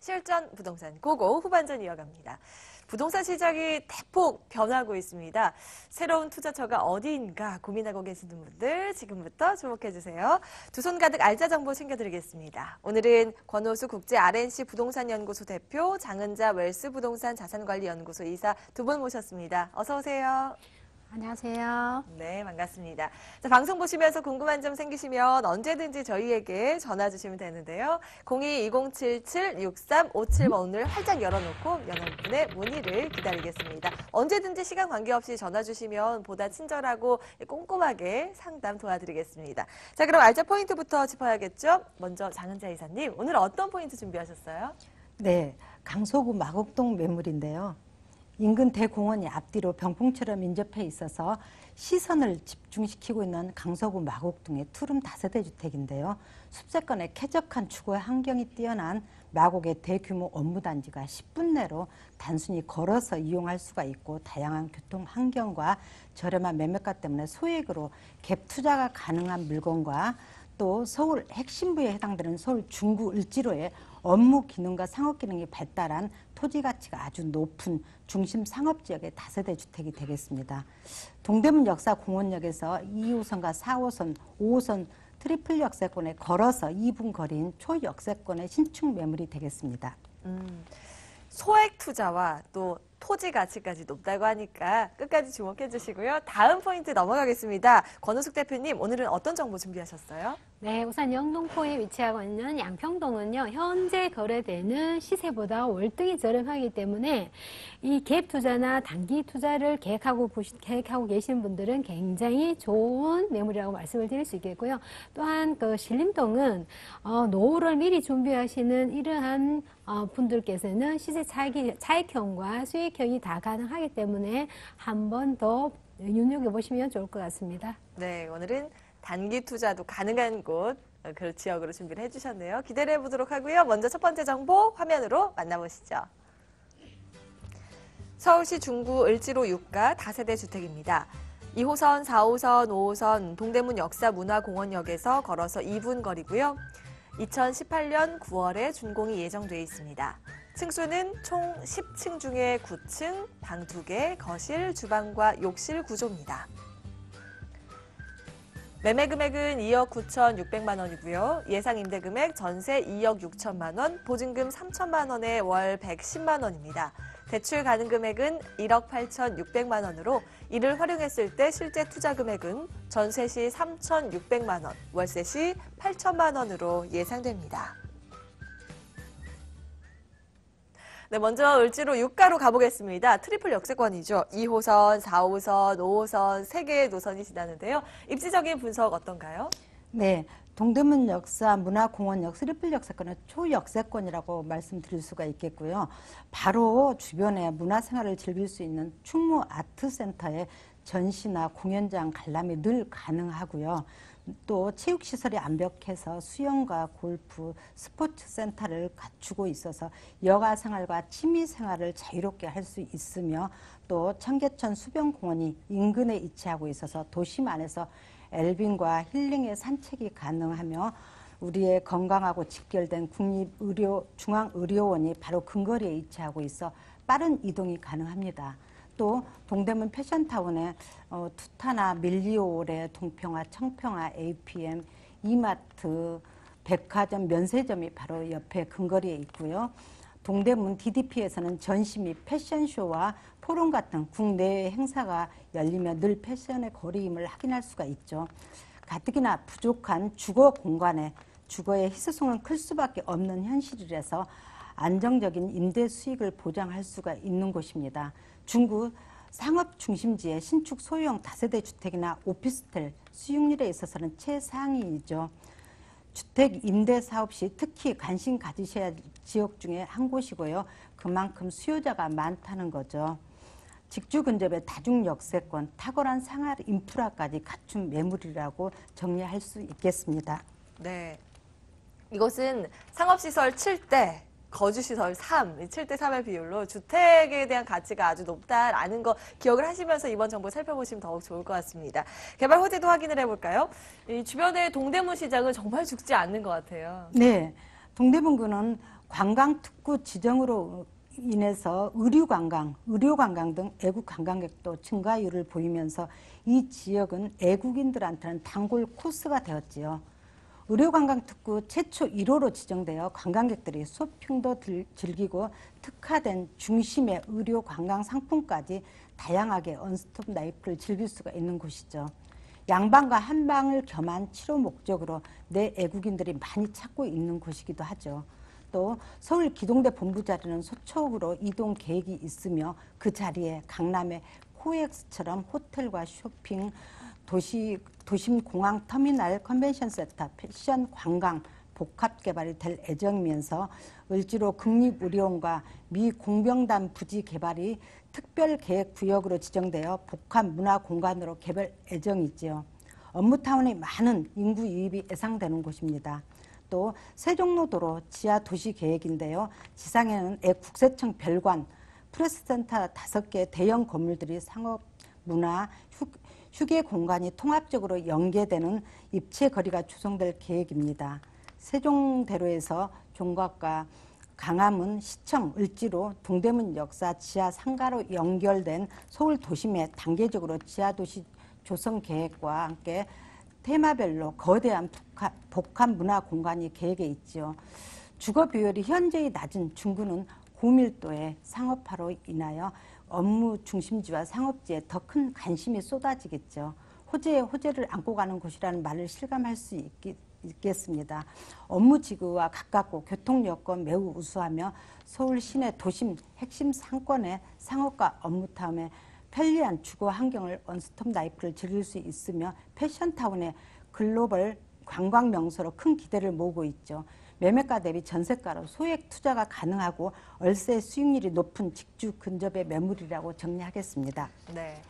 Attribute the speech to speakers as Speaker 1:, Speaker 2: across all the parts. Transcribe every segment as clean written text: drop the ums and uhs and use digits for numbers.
Speaker 1: 실전 부동산 고고 후반전 이어갑니다. 부동산 시장이 대폭 변하고 있습니다. 새로운 투자처가 어디인가 고민하고 계시는 분들 지금부터 주목해주세요. 두 손 가득 알짜 정보 챙겨드리겠습니다. 오늘은 권호수 국제 RNC 부동산연구소 대표, 장은자 웰스 부동산 자산관리연구소 이사 두 분 모셨습니다. 어서 오세요.
Speaker 2: 안녕하세요.
Speaker 1: 네, 반갑습니다. 자, 방송 보시면서 궁금한 점 생기시면 언제든지 저희에게 전화 주시면 되는데요. 02-2077-6357번 오늘 활짝 열어놓고 여러분의 문의를 기다리겠습니다. 언제든지 시간 관계없이 전화 주시면 보다 친절하고 꼼꼼하게 상담 도와드리겠습니다. 자, 그럼 알짜 포인트부터 짚어야겠죠? 먼저 장은자 이사님, 오늘 어떤 포인트 준비하셨어요?
Speaker 2: 네, 강서구 마곡동 매물인데요. 인근 대공원이 앞뒤로 병풍처럼 인접해 있어서 시선을 집중시키고 있는 강서구 마곡동의 투룸 다세대 주택인데요. 숲세권에 쾌적한 주거 환경이 뛰어난 마곡의 대규모 업무단지가 10분 내로 단순히 걸어서 이용할 수가 있고 다양한 교통 환경과 저렴한 매매가 때문에 소액으로 갭 투자가 가능한 물건과 또 서울 핵심부에 해당되는 서울 중구 을지로에 업무 기능과 상업 기능이 발달한 토지 가치가 아주 높은 중심 상업지역의 다세대 주택이 되겠습니다. 동대문 역사공원역에서 2호선과 4호선, 5호선 트리플 역세권에 걸어서 2분 거리인 초역세권의 신축 매물이 되겠습니다.
Speaker 1: 소액 투자와 또 토지 가치까지 높다고 하니까 끝까지 주목해 주시고요. 다음 포인트 넘어가겠습니다. 권우숙 대표님, 오늘은 어떤 정보 준비하셨어요?
Speaker 3: 네, 우선 영등포에 위치하고 있는 양평동은요, 현재 거래되는 시세보다 월등히 저렴하기 때문에 이 갭 투자나 단기 투자를 계획하고 계신 분들은 굉장히 좋은 매물이라고 말씀을 드릴 수 있겠고요. 또한 그 신림동은 노후를 미리 준비하시는 이러한 분들께서는 시세 차익형과 수익형이 다 가능하기 때문에 한 번 더 눈여겨보시면 좋을 것 같습니다.
Speaker 1: 네, 오늘은 단기 투자도 가능한 곳, 그 지역으로 준비를 해주셨네요. 기대를 해보도록 하고요. 먼저 첫 번째 정보 화면으로 만나보시죠. 서울시 중구 을지로 유가 다세대 주택입니다. 2호선, 4호선, 5호선 동대문 역사문화공원역에서 걸어서 2분 거리고요. 2018년 9월에 준공이 예정돼 있습니다. 층수는 총 10층 중에 9층, 방 2개, 거실, 주방과 욕실 구조입니다. 매매 금액은 2억 9,600만 원이고요. 예상 임대 금액 전세 2억 6천만 원, 보증금 3천만 원에 월 110만 원입니다. 대출 가능 금액은 1억 8,600만 원으로 이를 활용했을 때 실제 투자 금액은 전세 시 3,600만 원, 월세 시 8천만 원으로 예상됩니다. 네, 먼저 을지로 유가로 가보겠습니다. 트리플 역세권이죠. 2호선, 4호선, 5호선 3개의 노선이 지나는데요. 입지적인 분석 어떤가요?
Speaker 2: 네, 동대문 역사 문화공원역 트리플 역세권은 초역세권이라고 말씀드릴 수가 있겠고요. 바로 주변에 문화생활을 즐길 수 있는 충무 아트센터에 전시나 공연장 관람이 늘 가능하고요. 또 체육시설이 완벽해서 수영과 골프, 스포츠 센터를 갖추고 있어서 여가 생활과 취미 생활을 자유롭게 할 수 있으며 또 청계천 수변공원이 인근에 위치하고 있어서 도심 안에서 엘빙과 힐링의 산책이 가능하며 우리의 건강하고 직결된 중앙의료원이 바로 근거리에 위치하고 있어 빠른 이동이 가능합니다. 또 동대문 패션타운에 투타나 밀리오레, 동평화, 청평화, APM, 이마트, 백화점, 면세점이 바로 옆에 근거리에 있고요. 동대문 DDP에서는 전시 및 패션쇼와 포럼 같은 국내외 행사가 열리며 늘 패션의 거리임을 확인할 수가 있죠. 가뜩이나 부족한 주거 공간에 주거의 희소성은 클 수밖에 없는 현실이라서 안정적인 임대 수익을 보장할 수가 있는 곳입니다. 중구 상업 중심지의 신축 소유형 다세대 주택이나 오피스텔 수익률에 있어서는 최상위이죠. 주택 임대 사업 시 특히 관심 가지셔야 할 지역 중에 한 곳이고요. 그만큼 수요자가 많다는 거죠. 직주 근접의 다중 역세권, 탁월한 생활 인프라까지 갖춘 매물이라고 정리할 수 있겠습니다.
Speaker 1: 네, 이것은 상업시설 7대, 거주시설 3, 7대 3의 비율로 주택에 대한 가치가 아주 높다라는 거 기억을 하시면서 이번 정보 살펴보시면 더욱 좋을 것 같습니다. 개발 호재도 확인을 해볼까요? 이 주변의 동대문 시장은 정말 죽지 않는 것 같아요.
Speaker 2: 네, 동대문구는 관광특구 지정으로 인해서 의료관광 등 애국 관광객도 증가율을 보이면서 이 지역은 애국인들한테는 단골 코스가 되었지요. 의료관광특구 최초 1호로 지정되어 관광객들이 쇼핑도 즐기고 특화된 중심의 의료관광 상품까지 다양하게 원스톱 라이프를 즐길 수가 있는 곳이죠. 양방과 한방을 겸한 치료 목적으로 내 애국인들이 많이 찾고 있는 곳이기도 하죠. 또 서울 기동대 본부 자리는 서초구로 이동 계획이 있으며 그 자리에 강남의 코엑스처럼 호텔과 쇼핑, 도심 공항 터미널 컨벤션 센터, 패션 관광 복합 개발이 될 예정이면서 을지로 국립의료원과 미 공병단 부지 개발이 특별계획구역으로 지정되어 복합 문화 공간으로 개발 예정이지요. 업무타운의 많은 인구 유입이 예상되는 곳입니다. 또 세종로도로 지하 도시 계획인데요. 지상에는 국세청 별관, 프레스센터 5개 대형 건물들이 상업, 문화, 휴게 공간이 통합적으로 연계되는 입체 거리가 조성될 계획입니다. 세종대로에서 종각과 강화문, 시청, 을지로, 동대문 역사 지하 상가로 연결된 서울 도심에 단계적으로 지하도시 조성 계획과 함께 테마별로 거대한 복합 문화 공간이 계획에 있지요. 주거 비율이 현재의 낮은 중구는 고밀도의 상업화로 인하여 업무 중심지와 상업지에 더 큰 관심이 쏟아지겠죠. 호재에 호재를 안고 가는 곳이라는 말을 실감할 수 있겠습니다. 업무 지구와 가깝고 교통 여건 매우 우수하며 서울 시내 도심 핵심 상권의 상업과 업무타운에 편리한 주거 환경을 원스톱 라이프를 즐길 수 있으며 패션타운의 글로벌 관광 명소로 큰 기대를 모으고 있죠. 매매가 대비 전세가로 소액 투자가 가능하고 월세 수익률이 높은 직주 근접의 매물이라고 정리하겠습니다.
Speaker 1: 네.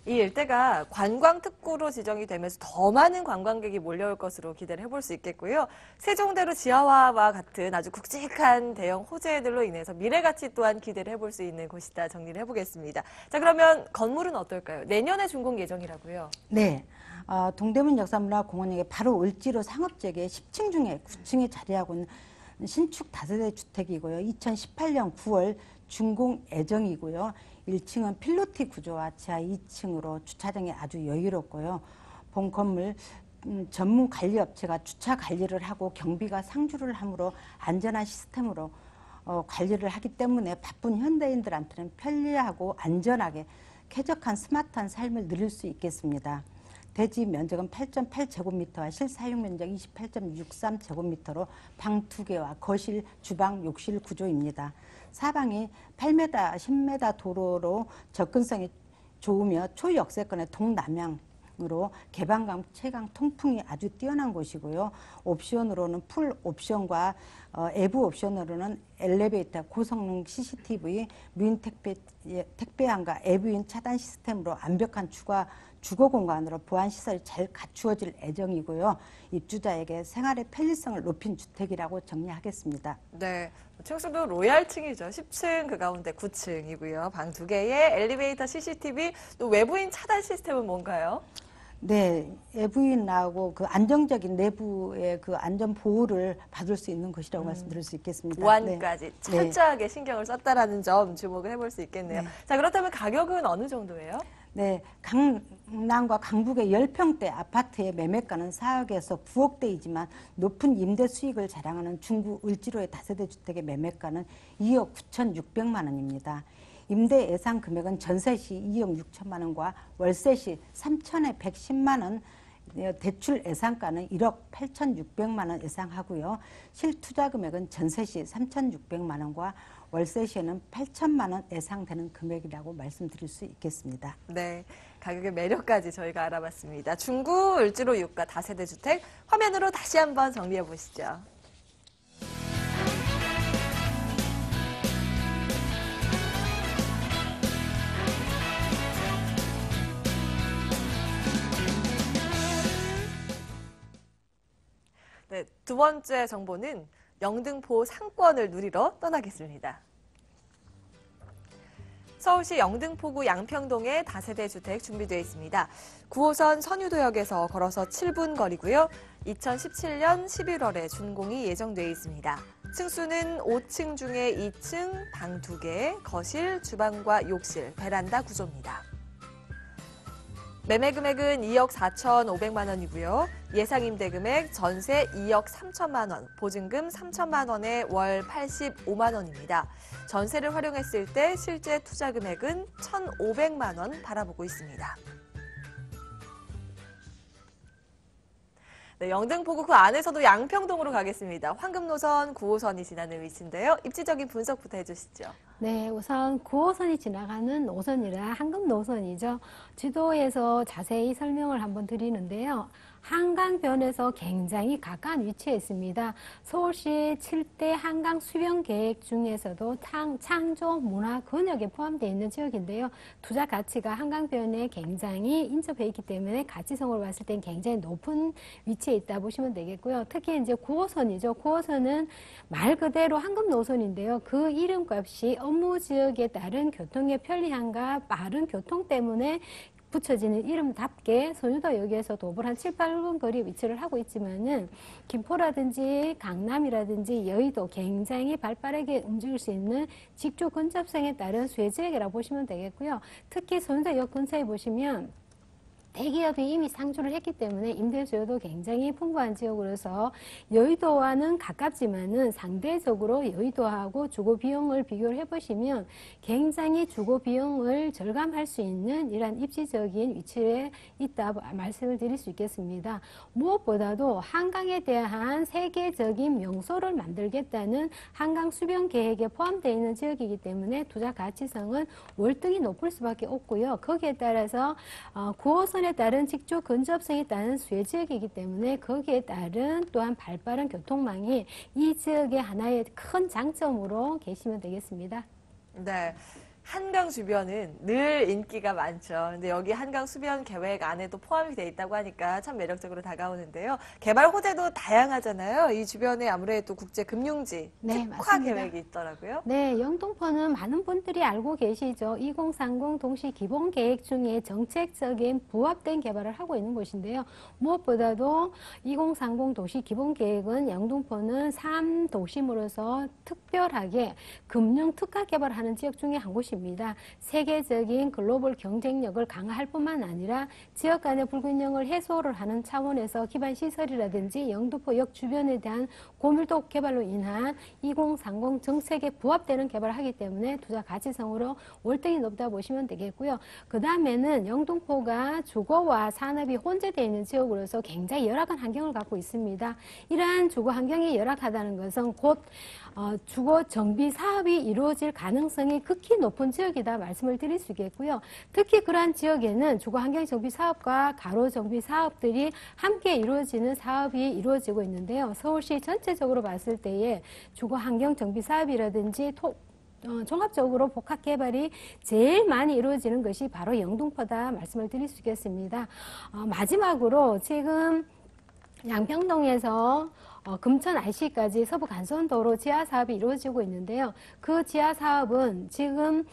Speaker 1: 이 일대가 관광특구로 지정이 되면서 더 많은 관광객이 몰려올 것으로 기대를 해볼 수 있겠고요. 세종대로 지하화와 같은 아주 굵직한 대형 호재들로 인해서 미래가치 또한 기대를 해볼 수 있는 곳이다 정리를 해보겠습니다. 자, 그러면 건물은 어떨까요? 내년에 준공 예정이라고요?
Speaker 2: 네. 동대문 역사문화공원역에 바로 을지로 상업지역의 10층 중에 9층에 자리하고 있는 신축 다세대 주택이고요. 2018년 9월 준공 예정이고요. 1층은 필로티 구조와 지하 2층으로 주차장이 아주 여유롭고요. 본 건물 전문 관리 업체가 주차 관리를 하고 경비가 상주를 하므로 안전한 시스템으로 관리를 하기 때문에 바쁜 현대인들한테는 편리하고 안전하게 쾌적한 스마트한 삶을 누릴 수 있겠습니다. 대지 면적은 8.8제곱미터와 실사용 면적 28.63제곱미터로 방 2개와 거실, 주방, 욕실 구조입니다. 사방이 8m, 10m 도로로 접근성이 좋으며 초역세권의 동남향으로 개방감, 채광, 통풍이 아주 뛰어난 곳이고요. 옵션으로는 풀 옵션과 외부 옵션으로는 엘리베이터, 고성능 CCTV, 무인 택배함과 외부인 차단 시스템으로 완벽한 주거 공간으로 보안 시설이 잘 갖추어질 예정이고요. 입주자에게 생활의 편리성을 높인 주택이라고 정리하겠습니다.
Speaker 1: 네. 층수도 로얄층이죠. 10층, 그 가운데 9층이고요. 방 2개에 엘리베이터, CCTV, 또 외부인 차단 시스템은 뭔가요?
Speaker 2: 네, 외부인하고 그 안정적인 내부의 그 안전 보호를 받을 수 있는 곳이라고 말씀드릴 수 있겠습니다.
Speaker 1: 보안까지
Speaker 2: 네.
Speaker 1: 철저하게 신경을 썼다라는 점 주목을 해볼 수 있겠네요.
Speaker 2: 네.
Speaker 1: 자, 그렇다면 가격은 어느 정도예요?
Speaker 2: 네, 강남과 강북의 10평대 아파트의 매매가는 4억에서 9억대이지만 높은 임대 수익을 자랑하는 중구 을지로의 다세대 주택의 매매가는 2억 9,600만 원입니다. 임대 예상 금액은 전세 시 2억 6천만 원과 월세 시 3천에 110만 원, 대출 예상가는 1억 8,600만 원 예상하고요. 실투자 금액은 전세 시 3,600만 원과 월세 시에는 8천만 원 예상되는 금액이라고 말씀드릴 수 있겠습니다.
Speaker 1: 네, 가격의 매력까지 저희가 알아봤습니다. 중구 을지로 유가 다세대 주택 화면으로 다시 한번 정리해 보시죠. 네, 두 번째 정보는 영등포 상권을 누리러 떠나겠습니다. 서울시 영등포구 양평동에 다세대 주택 준비되어 있습니다. 9호선 선유도역에서 걸어서 7분 거리고요. 2017년 11월에 준공이 예정되어 있습니다. 층수는 5층 중에 2층, 방 2개, 거실, 주방과 욕실, 베란다 구조입니다. 매매 금액은 2억 4,500만 원이고요. 예상 임대 금액 전세 2억 3천만 원, 보증금 3천만 원에 월 85만 원입니다. 전세를 활용했을 때 실제 투자 금액은 1,500만 원 바라보고 있습니다. 네, 영등포구 그 안에서도 양평동으로 가겠습니다. 황금노선 9호선이 지나는 위치인데요. 입지적인 분석부터 해주시죠.
Speaker 3: 네, 우선 9호선이 지나가는 노선이라 한금 노선이죠. 지도에서 자세히 설명을 한번 드리는데요. 한강변에서 굉장히 가까운 위치에 있습니다. 서울시 7대 한강 수변 계획 중에서도 창조 문화 권역에 포함되어 있는 지역인데요. 투자 가치가 한강변에 굉장히 인접해 있기 때문에 가치성으로 봤을 땐 굉장히 높은 위치에 있다 보시면 되겠고요. 특히 이제 9호선이죠. 9호선은 말 그대로 한금 노선인데요. 그 이름값이 업무 지역에 따른 교통의 편리함과 빠른 교통 때문에 붙여지는 이름답게 선유도역에서 도보를 한 7, 8분 거리에 위치를 하고 있지만은 김포라든지 강남이라든지 여의도 굉장히 발빠르게 움직일 수 있는 직주 근접성에 따른 수혜지역이라고 보시면 되겠고요. 특히 선유도역 근처에 보시면 대기업이 이미 상주를 했기 때문에 임대 수요도 굉장히 풍부한 지역으로서 여의도와는 가깝지만은 상대적으로 여의도하고 주거 비용을 비교를 해보시면 굉장히 주거 비용을 절감할 수 있는 이러한 입지적인 위치에 있다 말씀을 드릴 수 있겠습니다. 무엇보다도 한강에 대한 세계적인 명소를 만들겠다는 한강 수변 계획에 포함되어 있는 지역이기 때문에 투자 가치성은 월등히 높을 수밖에 없고요. 거기에 따라서 9호선 에 따른 직주 근접성에 따른 수혜지역이기 때문에 거기에 따른 또한 발빠른 교통망이 이 지역의 하나의 큰 장점으로 계시면 되겠습니다.
Speaker 1: 네. 한강 주변은 늘 인기가 많죠. 근데 여기 한강 수변 계획 안에도 포함이 돼 있다고 하니까 참 매력적으로 다가오는데요. 개발 호재도 다양하잖아요. 이 주변에 아무래도 국제 금융지
Speaker 3: 네,
Speaker 1: 특화
Speaker 3: 맞습니다.
Speaker 1: 계획이 있더라고요.
Speaker 3: 네, 영등포는 많은 분들이 알고 계시죠. 2030 동시 기본 계획 중에 정책적인 부합된 개발을 하고 있는 곳인데요. 무엇보다도 2030 도시 기본 계획은 영등포는 3도심으로서 특별하게 금융 특화 개발하는 지역 중에 한 곳입니다. 세계적인 글로벌 경쟁력을 강화할 뿐만 아니라 지역 간의 불균형을 해소를 하는 차원에서 기반 시설이라든지 영등포역 주변에 대한 고밀도 개발로 인한 2030 정책에 부합되는 개발을 하기 때문에 투자 가치성으로 월등히 높다 보시면 되겠고요. 그 다음에는 영등포가 주거와 산업이 혼재되어 있는 지역으로서 굉장히 열악한 환경을 갖고 있습니다. 이러한 주거 환경이 열악하다는 것은 곧 주거 정비 사업이 이루어질 가능성이 극히 높은 지역이다 말씀을 드릴 수 있겠고요. 특히 그러한 지역에는 주거 환경 정비 사업과 가로 정비 사업들이 함께 이루어지는 사업이 이루어지고 있는데요. 서울시 전체적으로 봤을 때에 주거 환경 정비 사업이라든지 종합적으로 복합 개발이 제일 많이 이루어지는 것이 바로 영등포다 말씀을 드릴 수 있겠습니다. 마지막으로 지금 양평동에서 금천 IC까지 서부 간선도로 지하 사업이 이루어지고 있는데요. 그 지하 사업은 지금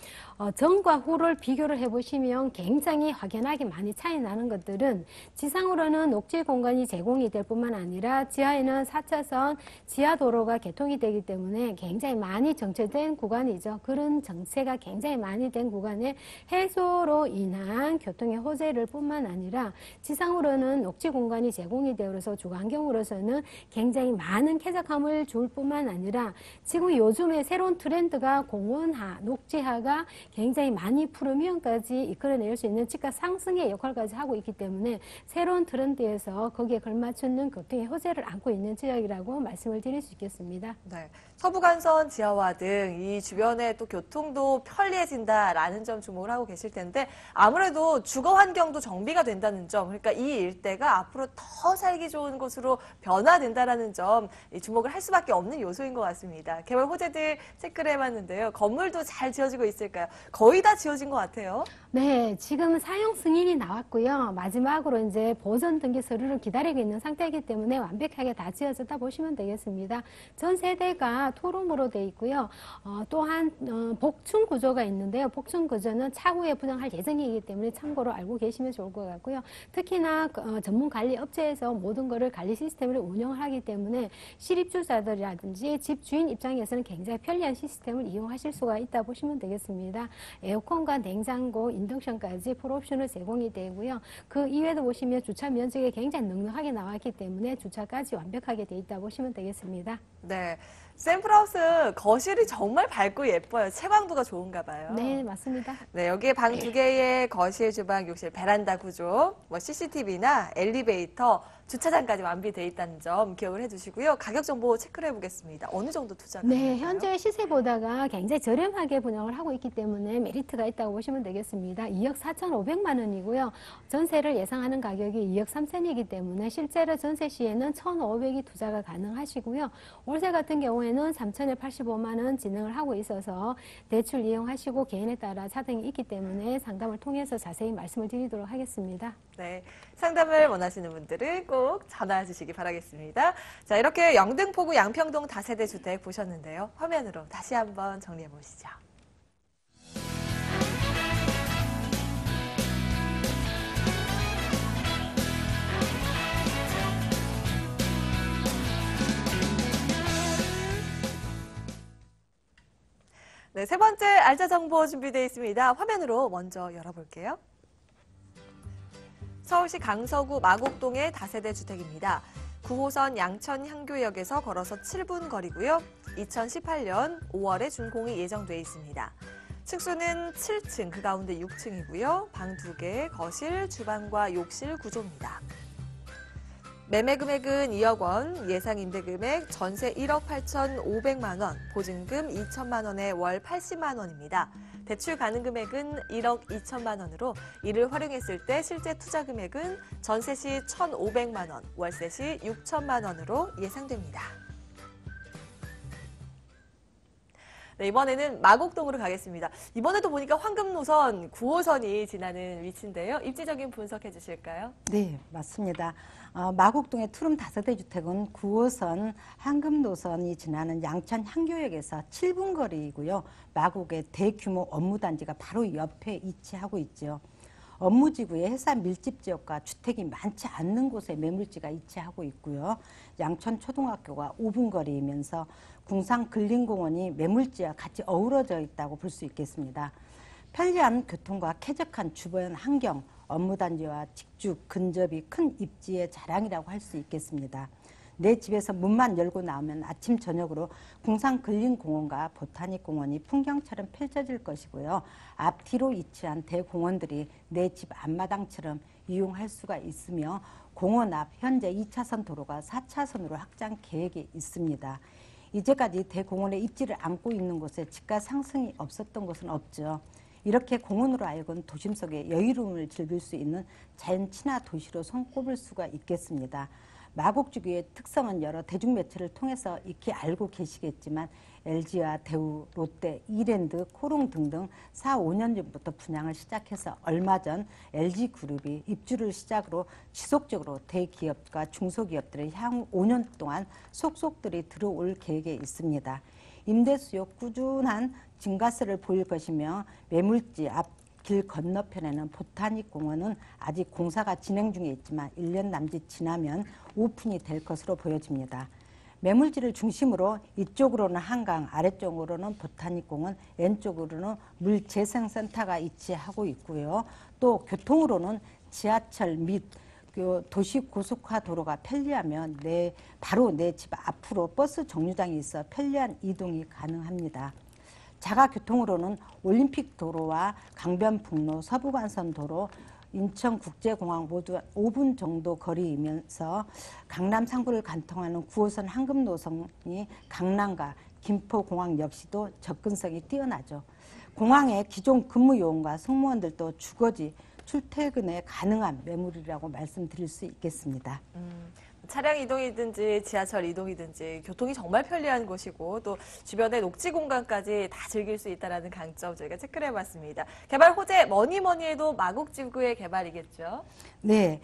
Speaker 3: 전과 후를 비교를 해보시면 굉장히 확연하게 많이 차이 나는 것들은 지상으로는 녹지 공간이 제공이 될 뿐만 아니라 지하에는 4차선 지하도로가 개통이 되기 때문에 굉장히 많이 정체된 구간이죠. 그런 정체가 굉장히 많이 된 구간에 해소로 인한 교통의 호재를 뿐만 아니라 지상으로는 녹지 공간이 제공이 되어서 주거 환경으로서는 굉장히 많은 쾌적함을 줄 뿐만 아니라 지금 요즘에 새로운 트렌드가 공원화, 녹지화가 굉장히 많이 프리미엄까지 이끌어낼 수 있는 집값 상승의 역할까지 하고 있기 때문에 새로운 트렌드에서 거기에 걸맞추는 교통의 호재를 안고 있는 지역이라고 말씀을 드릴 수 있겠습니다.
Speaker 1: 네. 서부간선 지하화 등 이 주변에 또 교통도 편리해진다라는 점 주목을 하고 계실 텐데 아무래도 주거 환경도 정비가 된다는 점, 그러니까 이 일대가 앞으로 더 살기 좋은 곳으로 변화된다라는 점 주목을 할 수밖에 없는 요소인 것 같습니다. 개발 호재들 체크를 해봤는데요. 건물도 잘 지어지고 있을까요? 거의 다 지어진 것 같아요.
Speaker 3: 네, 지금 사용 승인이 나왔고요. 마지막으로 이제 보전 등기 서류를 기다리고 있는 상태이기 때문에 완벽하게 다 지어졌다 보시면 되겠습니다. 전 세대가 토룸으로 돼 있고요. 또한 복층 구조가 있는데요. 복층 구조는 차후에 분양할 예정이기 때문에 참고로 알고 계시면 좋을 것 같고요. 특히나 전문 관리 업체에서 모든 거를 관리 시스템을 운영을 하기 때문에 실입주자들이라든지 집 주인 입장에서는 굉장히 편리한 시스템을 이용하실 수가 있다 보시면 되겠습니다. 에어컨과 냉장고, 인덕션까지 풀옵션을 제공이 되고요. 그 이외에도 보시면 주차 면적이 굉장히 넉넉하게 나왔기 때문에 주차까지 완벽하게 돼 있다 보시면 되겠습니다.
Speaker 1: 네. 샘플하우스 거실이 정말 밝고 예뻐요. 채광도가 좋은가 봐요.
Speaker 3: 네, 맞습니다.
Speaker 1: 네, 여기에 방 2개의 거실, 주방, 욕실, 베란다 구조, CCTV나 엘리베이터, 주차장까지 완비되어 있다는 점 기억을 해두시고요. 가격 정보 체크를 해보겠습니다. 어느 정도 투자가
Speaker 3: 네,
Speaker 1: 되나요?
Speaker 3: 현재 시세보다가 굉장히 저렴하게 분양을 하고 있기 때문에 메리트가 있다고 보시면 되겠습니다. 2억 4,500만 원이고요. 전세를 예상하는 가격이 2억 3천이기 때문에 실제로 전세 시에는 1,500이 투자가 가능하시고요. 월세 같은 경우에는 3,085만 원 진행을 하고 있어서 대출 이용하시고 개인에 따라 차등이 있기 때문에 상담을 통해서 자세히 말씀을 드리도록 하겠습니다.
Speaker 1: 네, 상담을 원하시는 분들은 꼭 전화 주시기 바라겠습니다. 자, 이렇게 영등포구 양평동 다세대 주택 보셨는데요. 화면으로 다시 한번 정리해 보시죠. 네, 세 번째 알짜 정보 준비되어 있습니다. 화면으로 먼저 열어볼게요. 서울시 강서구 마곡동의 다세대 주택입니다. 9호선 양천 향교역에서 걸어서 7분 거리고요. 2018년 5월에 준공이 예정돼 있습니다. 층수는 7층, 그 가운데 6층이고요. 방 2개, 거실, 주방과 욕실 구조입니다. 매매 금액은 2억 원, 예상 임대 금액 전세 1억 8,500만 원, 보증금 2천만 원에 월 80만 원입니다. 대출 가능 금액은 1억 2천만 원으로 이를 활용했을 때 실제 투자 금액은 전세 시 1,500만 원, 월세 시 6천만 원으로 예상됩니다. 네, 이번에는 마곡동으로 가겠습니다. 이번에도 보니까 황금노선 9호선이 지나는 위치인데요. 입지적인 분석해 주실까요?
Speaker 2: 네, 맞습니다. 마곡동의 투룸 다세대 주택은 9호선 황금노선이 지나는 양천 향교역에서 7분 거리이고요. 마곡의 대규모 업무단지가 바로 옆에 위치하고 있죠. 업무지구의 해사 밀집 지역과 주택이 많지 않는 곳에 매물지가 위치하고 있고요. 양천 초등학교가 5분 거리이면서 궁산 근린공원이 매물지와 같이 어우러져 있다고 볼 수 있겠습니다. 편리한 교통과 쾌적한 주변 환경, 업무단지와 직주, 근접이 큰 입지의 자랑이라고 할 수 있겠습니다. 내 집에서 문만 열고 나오면 아침 저녁으로 궁산 근린공원과 보타닉공원이 풍경처럼 펼쳐질 것이고요. 앞뒤로 위치한 대공원들이 내 집 앞마당처럼 이용할 수가 있으며 공원 앞 현재 2차선 도로가 4차선으로 확장 계획이 있습니다. 이제까지 대공원의 입지를 안고 있는 곳에 집가 상승이 없었던 곳은 없죠. 이렇게 공원으로 하여금 도심 속에 여유로움을 즐길 수 있는 자연 친화 도시로 손꼽을 수가 있겠습니다. 마곡주기의 특성은 여러 대중매체를 통해서 익히 알고 계시겠지만 LG와 대우, 롯데, 이랜드, 코롱 등등 4, 5년 전부터 분양을 시작해서 얼마 전 LG그룹이 입주를 시작으로 지속적으로 대기업과 중소기업들의 향후 5년 동안 속속들이 들어올 계획에 있습니다. 임대 수요 꾸준한 증가세를 보일 것이며 매물지 앞 길 건너편에는 보타닉 공원은 아직 공사가 진행 중에 있지만 1년 남짓 지나면 오픈이 될 것으로 보여집니다. 매물지를 중심으로 이쪽으로는 한강, 아래쪽으로는 보타닉 공원, 왼쪽으로는 물재생센터가 위치하고 있고요. 또 교통으로는 지하철 및 도시고속화 도로가 편리하며 바로 내 집 앞으로 버스 정류장이 있어 편리한 이동이 가능합니다. 자가교통으로는 올림픽 도로와 강변북로, 서부간선 도로, 인천국제공항 모두 5분 정도 거리이면서 강남 상구를 관통하는 9호선 황금노선이 강남과 김포공항 역시도 접근성이 뛰어나죠. 공항의 기존 근무요원과 승무원들도 주거지, 출퇴근에 가능한 매물이라고 말씀드릴 수 있겠습니다.
Speaker 1: 차량 이동이든지 지하철 이동이든지 교통이 정말 편리한 곳이고 또 주변의 녹지 공간까지 다 즐길 수 있다는 강점 저희가 체크를 해봤습니다. 개발 호재 뭐니 해도 마곡지구의 개발이겠죠?
Speaker 2: 네,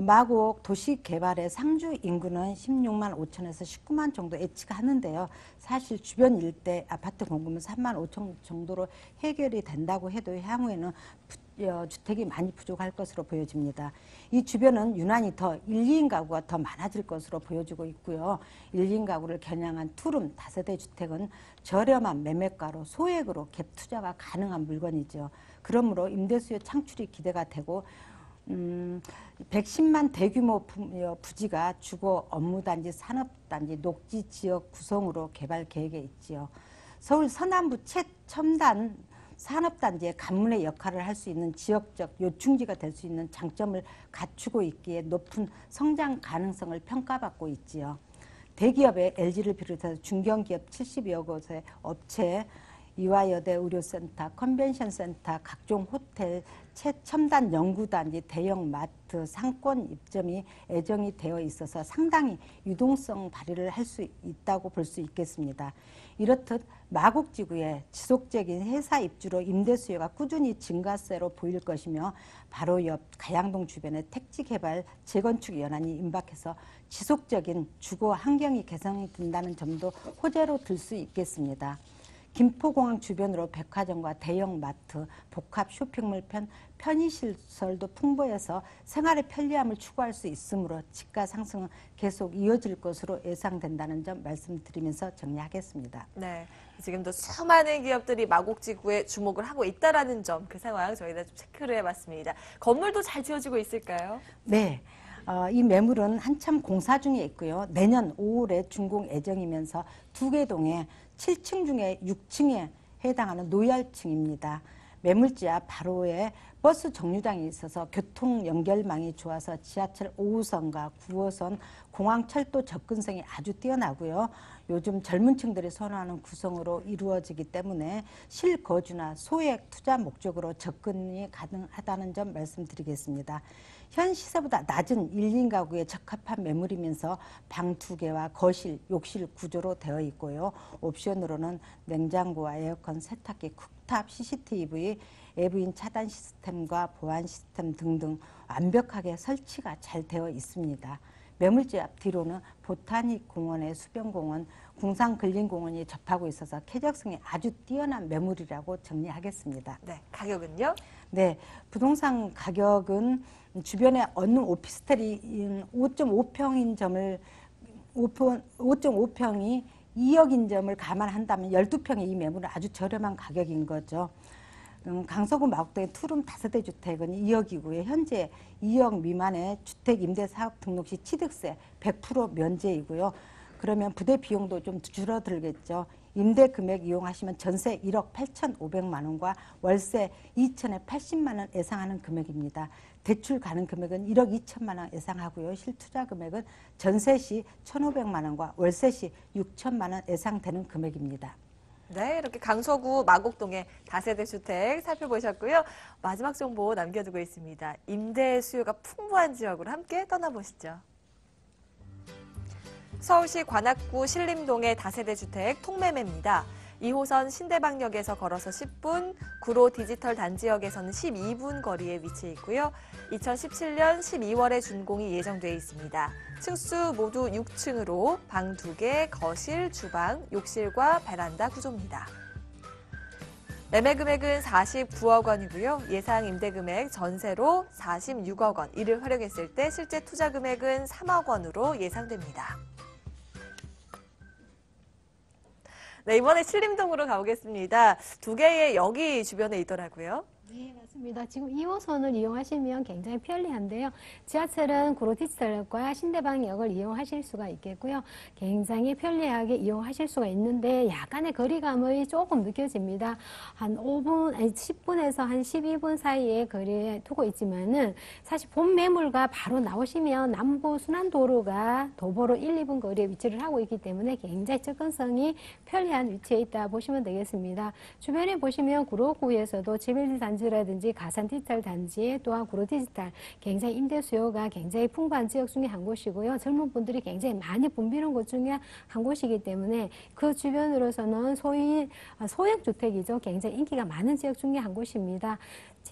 Speaker 2: 마곡 도시 개발의 상주 인구는 16만 5천에서 19만 정도 예측하는데요. 사실 주변 일대 아파트 공급은 3만 5천 정도로 해결이 된다고 해도 향후에는 주택이 많이 부족할 것으로 보여집니다. 이 주변은 유난히 더 1, 2인 가구가 더 많아질 것으로 보여지고 있고요. 1, 2인 가구를 겨냥한 투룸 다세대 주택은 저렴한 매매가로 소액으로 갭 투자가 가능한 물건이죠. 그러므로 임대 수요 창출이 기대가 되고 110만 대규모 부지가 주거 업무단지, 산업단지, 녹지 지역 구성으로 개발 계획에 있지요. 서울 서남부 최첨단 산업단지의 관문의 역할을 할 수 있는 지역적 요충지가 될 수 있는 장점을 갖추고 있기에 높은 성장 가능성을 평가받고 있지요. 대기업의 LG를 비롯해서 중견기업 70여 곳의 업체, 이화여대 의료센터, 컨벤션센터, 각종 호텔, 최첨단 연구단지, 대형 마트, 상권 입점이 애정이 되어 있어서 상당히 유동성 발휘를 할 수 있다고 볼 수 있겠습니다. 이렇듯 마곡지구에 지속적인 회사 입주로 임대 수요가 꾸준히 증가세로 보일 것이며 바로 옆 가양동 주변의 택지 개발, 재건축 연한이 임박해서 지속적인 주거 환경이 개선이 된다는 점도 호재로 들 수 있겠습니다. 김포공항 주변으로 백화점과 대형 마트, 복합 쇼핑몰 편의시설도 풍부해서 생활의 편리함을 추구할 수 있으므로 집가 상승은 계속 이어질 것으로 예상된다는 점 말씀드리면서 정리하겠습니다.
Speaker 1: 네, 지금도 수많은 기업들이 마곡지구에 주목을 하고 있다는 점, 그 상황 저희가 좀 체크를 해봤습니다. 건물도 잘 지어지고 있을까요?
Speaker 2: 네. 이 매물은 한참 공사 중에 있고요. 내년 5월에 준공 예정이면서 두 개 동에 7층 중에 6층에 해당하는 노열층입니다. 매물지 앞 바로에 버스 정류장이 있어서 교통 연결망이 좋아서 지하철 5호선과 9호선, 공항철도 접근성이 아주 뛰어나고요. 요즘 젊은 층들이 선호하는 구성으로 이루어지기 때문에 실거주나 소액 투자 목적으로 접근이 가능하다는 점 말씀드리겠습니다. 현 시세보다 낮은 1, 2인 가구에 적합한 매물이면서 방 2개와 거실, 욕실 구조로 되어 있고요. 옵션으로는 냉장고와 에어컨, 세탁기, 쿡탑, CCTV, 외부인 차단 시스템과 보안 시스템 등등 완벽하게 설치가 잘 되어 있습니다. 매물지 앞 뒤로는 보타닉 공원의 수변공원, 궁산근린공원이 접하고 있어서 쾌적성이 아주 뛰어난 매물이라고 정리하겠습니다.
Speaker 1: 네, 가격은요?
Speaker 2: 네, 부동산 가격은 주변에 어느 오피스텔이 5.5평인 점을 5.5평이 2억인 점을 감안한다면 12평의 이 매물은 아주 저렴한 가격인 거죠. 강서구 마곡동의 투룸 다세대 주택은 2억이고요. 현재 2억 미만의 주택 임대 사업 등록 시 취득세 100% 면제이고요. 그러면 부대 비용도 좀 줄어들겠죠. 임대 금액 이용하시면 전세 1억 8,500만 원과 월세 2천에 80만 원 예상하는 금액입니다. 대출 가능 금액은 1억 2천만 원 예상하고요. 실투자 금액은 전세 시 1,500만 원과 월세 시 6천만 원 예상되는 금액입니다.
Speaker 1: 네, 이렇게 강서구 마곡동의 다세대 주택 살펴보셨고요. 마지막 정보 남겨두고 있습니다. 임대 수요가 풍부한 지역으로 함께 떠나보시죠. 서울시 관악구 신림동의 다세대 주택 통매매입니다. 2호선 신대방역에서 걸어서 10분, 구로 디지털 단지역에서는 12분 거리에 위치해 있고요. 2017년 12월에 준공이 예정돼 있습니다. 층수 모두 6층으로 방 2개, 거실, 주방, 욕실과 베란다 구조입니다. 매매 금액은 49억 원이고요. 예상 임대 금액 전세로 46억 원, 이를 활용했을 때 실제 투자 금액은 3억 원으로 예상됩니다. 네, 이번에 신림동으로 가보겠습니다. 두 개의 역이 주변에 있더라고요.
Speaker 3: 네, 맞습니다. 지금 2호선을 이용하시면 굉장히 편리한데요. 지하철은 구로 디지털역과 신대방역을 이용하실 수가 있겠고요. 굉장히 편리하게 이용하실 수가 있는데 약간의 거리감이 조금 느껴집니다. 한 5분, 아니 10분에서 한 12분 사이에 거리에 두고 있지만은 사실 본 매물과 바로 나오시면 남부 순환도로가 도보로 1, 2분 거리에 위치를 하고 있기 때문에 굉장히 접근성이 편리한 위치에 있다 보시면 되겠습니다. 주변에 보시면 구로구에서도 지빌리 단지 단지라든지 가산 디지털 단지 또한 구로 디지털 굉장히 임대 수요가 굉장히 풍부한 지역 중에 한 곳이고요. 젊은 분들이 굉장히 많이 붐비는 곳 중에 한 곳이기 때문에 그 주변으로서는 소형 주택이죠. 굉장히 인기가 많은 지역 중에 한 곳입니다.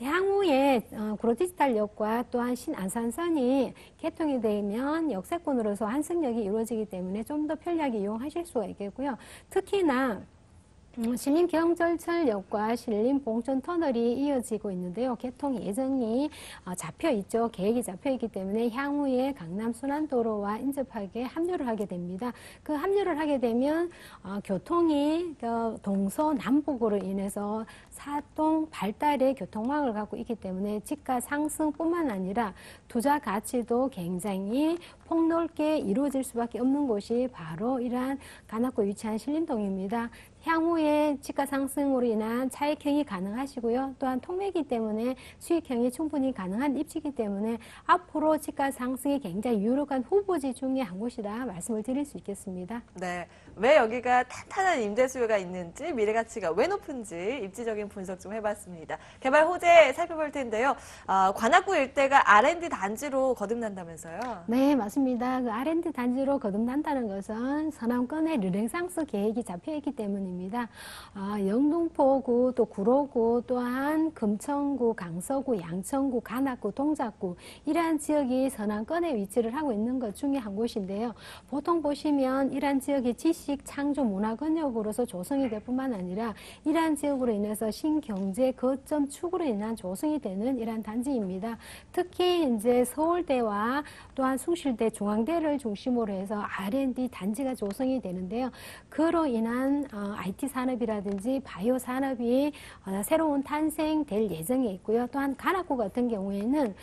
Speaker 3: 향후에 구로 디지털역과 또한 신안산선이 개통이 되면 역세권으로서 환승역이 이루어지기 때문에 좀 더 편리하게 이용하실 수가 있겠고요. 특히나 신림 경전철역과 신림 봉천 터널이 이어지고 있는데요. 개통 예정이 잡혀 있죠. 계획이 잡혀 있기 때문에 향후에 강남 순환도로와 인접하게 합류를 하게 됩니다. 그 합류를 하게 되면 교통이 동서남북으로 인해서 사동 발달의 교통망을 갖고 있기 때문에 집가 상승뿐만 아니라 투자 가치도 굉장히 폭넓게 이루어질 수밖에 없는 곳이 바로 이러한 관악구에 위치한 신림동입니다. 향후에 집가 상승으로 인한 차익형이 가능하시고요. 또한 통매기 때문에 수익형이 충분히 가능한 입지이기 때문에 앞으로 집가 상승이 굉장히 유력한 후보지 중에 한 곳이라 말씀을 드릴 수 있겠습니다.
Speaker 1: 네, 왜 여기가 탄탄한 임대 수요가 있는지, 미래 가치가 왜 높은지 입지적인 분석 좀 해봤습니다. 개발 호재 살펴볼 텐데요. 관악구 일대가 R&D 단지로 거듭난다면서요?
Speaker 3: 네, 맞습니다. 그 R&D 단지로 거듭난다는 것은 서남권의 르네상스 계획이 잡혀있기 때문입니다. 영등포구, 또 구로구, 또한 금천구, 강서구, 양천구, 관악구, 동작구 이러한 지역이 서남권에 위치를 하고 있는 것 중에 한 곳인데요. 보통 보시면 이러한 지역이 지식 창조 문화권역으로서 조성이 될 뿐만 아니라 이러한 지역으로 인해서 신경제 거점 축으로 인한 조성이 되는 이러한 단지입니다. 특히 이제 서울대와 또한 숭실대, 중앙대를 중심으로 해서 R&D 단지가 조성이 되는데요. 그로 인한 IT 산업이라든지 바이오 산업이 새로운 탄생될 예정에 있고요. 또한 관악구 같은 경우에는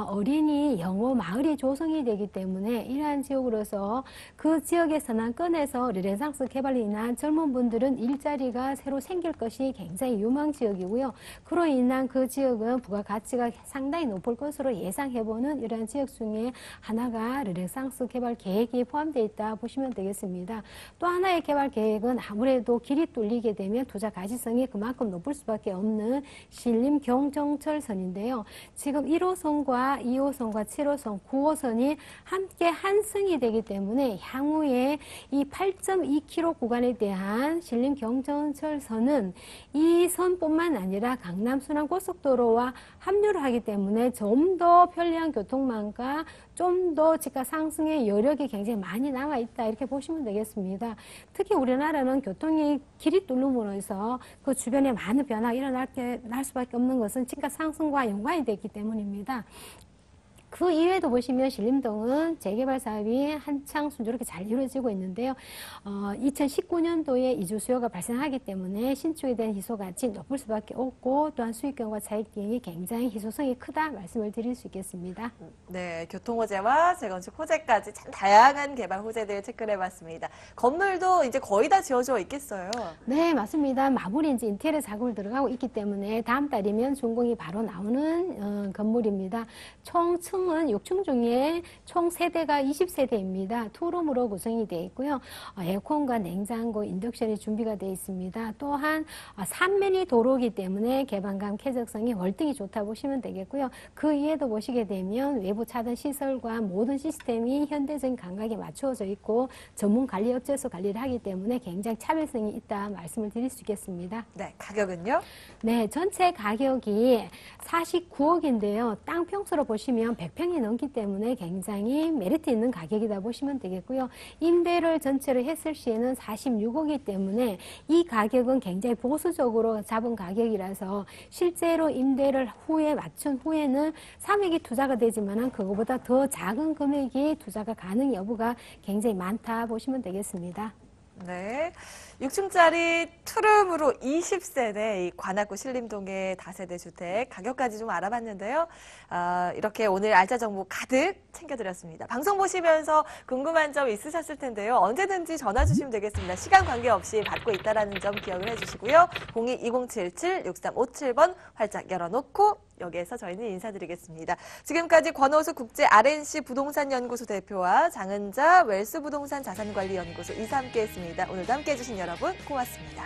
Speaker 3: 어린이 영어 마을이 조성이 되기 때문에 이러한 지역으로서 그 지역의 서남권에서 르네상스 개발로 인한 젊은 분들은 일자리가 새로 생길 것이 굉장히 유망 지역이고요. 그로 인한 그 지역은 부가가치가 상당히 높을 것으로 예상해보는 이러한 지역 중에 하나가 르네상스 개발 계획이 포함되어 있다 보시면 되겠습니다. 또 하나의 개발 계획은 아무래도 길이 뚫리게 되면 투자 가치성이 그만큼 높을 수밖에 없는 신림 경정철선인데요. 지금 1호선과 2호선과 7호선, 9호선이 함께 한승이 되기 때문에 향후에 이 8.2km 구간에 대한 신림 경정철선은 이 선뿐만 아니라 강남 순환 고속도로와 합류를 하기 때문에 좀 더 편리한 교통망과 좀 더 집가 상승의 여력이 굉장히 많이 남아 있다 이렇게 보시면 되겠습니다. 특히 우리나라는 교통이 길이 뚫림으로써 그 주변에 많은 변화가 일어날 수밖에 없는 것은 집가 상승과 연관이 되기 때문입니다. 그 이외에도 보시면 신림동은 재개발 사업이 한창 순조롭게 잘 이루어지고 있는데요. 2019년도에 이주 수요가 발생하기 때문에 신축에 대한 희소가치 높을 수밖에 없고 또한 수익성과 차익성이 굉장히 희소성이 크다 말씀을 드릴 수 있겠습니다.
Speaker 1: 네, 교통 호재와 재건축 호재까지 참 다양한 개발 호재들 체크를 해봤습니다. 건물도 이제 거의 다 지어져 있겠어요?
Speaker 3: 네, 맞습니다. 마무리 이제 인테리어 작업을 들어가고 있기 때문에 다음 달이면 준공이 바로 나오는 건물입니다. 총 층은 6층 중에 총 세대가 20세대입니다. 투룸으로 구성이 되어 있고요. 에어컨과 냉장고, 인덕션이 준비가 되어 있습니다. 또한 3면이 도로이기 때문에 개방감, 쾌적성이 월등히 좋다 보시면 되겠고요. 그 이에도 보시게 되면 외부 차단 시설과 모든 시스템이 현대적인 감각에 맞추어져 있고 전문 관리 업체에서 관리를 하기 때문에 굉장히 차별성이 있다 말씀을 드릴 수 있겠습니다.
Speaker 1: 네, 가격은요?
Speaker 3: 네, 전체 가격이 49억인데요. 땅 평수로 보시면 100평이 넘기 때문에 굉장히 메리트 있는 가격이다 보시면 되겠고요. 임대를 전체로 했을 시에는 46억이기 때문에 이 가격은 굉장히 보수적으로 잡은 가격이라서 실제로 임대를 후에 맞춘 후에는 3억이 투자가 되지만 그거보다 더 작은 금액이 투자가 가능 여부가 굉장히 많다 보시면 되겠습니다.
Speaker 1: 네, 6층짜리 투룸으로 20세대 이 관악구 신림동의 다세대 주택 가격까지 좀 알아봤는데요. 이렇게 오늘 알짜 정보 가득 챙겨드렸습니다. 방송 보시면서 궁금한 점 있으셨을 텐데요. 언제든지 전화 주시면 되겠습니다. 시간 관계없이 받고 있다는 점 기억을 해주시고요. 02-2077-6357번 활짝 열어놓고 여기에서 저희는 인사드리겠습니다. 지금까지 권호수 국제 RNC 부동산 연구소 대표와 장은자 웰스 부동산 자산관리연구소 이사 함께했습니다. 오늘도 함께해 주신 여러분 고맙습니다.